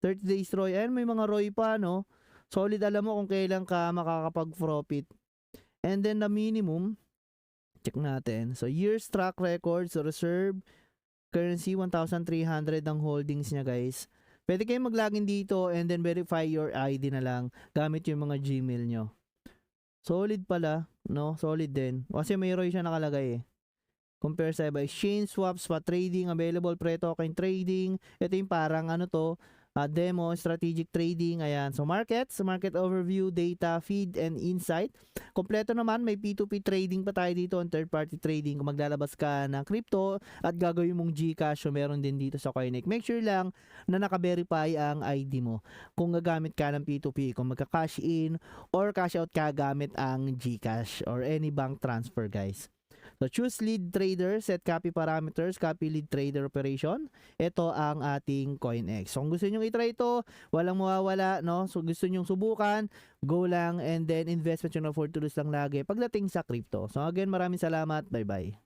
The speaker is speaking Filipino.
30 days ROI. Ayan, may mga ROI pa, no? Solid, alam mo kung kailan ka makakapag-profit. And then the minimum, check natin. So years track records, reserve, currency 1,300 ang holdings niya, guys. Pwede kayong mag-login dito and then verify your ID na lang gamit yung mga Gmail nyo. Solid pala, no? Solid din. Kasi may ROI siya nakalagay eh. Compare sa iba. Exchange, swap, spot trading, available pre-token trading. Ito yung parang ano to, demo, strategic trading. Ayan. So markets, market overview, data, feed, and insight. Kompleto naman, may P2P trading pa tayo dito on third-party trading. Kung maglalabas ka ng crypto at gagawin mong GCash, so meron din dito sa Coinex. Make sure lang na naka-verify ang ID mo kung gagamit ka ng P2P. Kung magka-cash in or cash out ka gamit ang GCash or any bank transfer, guys. So choose lead trader, set copy parameters, copy lead trader operation. Ito ang ating Coinex. So kung gusto niyo i-try ito, walang mawawala, no? So gusto niyo subukan, go lang, and then investment you know for to lose lang lagi pagdating sa crypto. So again, maraming salamat. Bye-bye.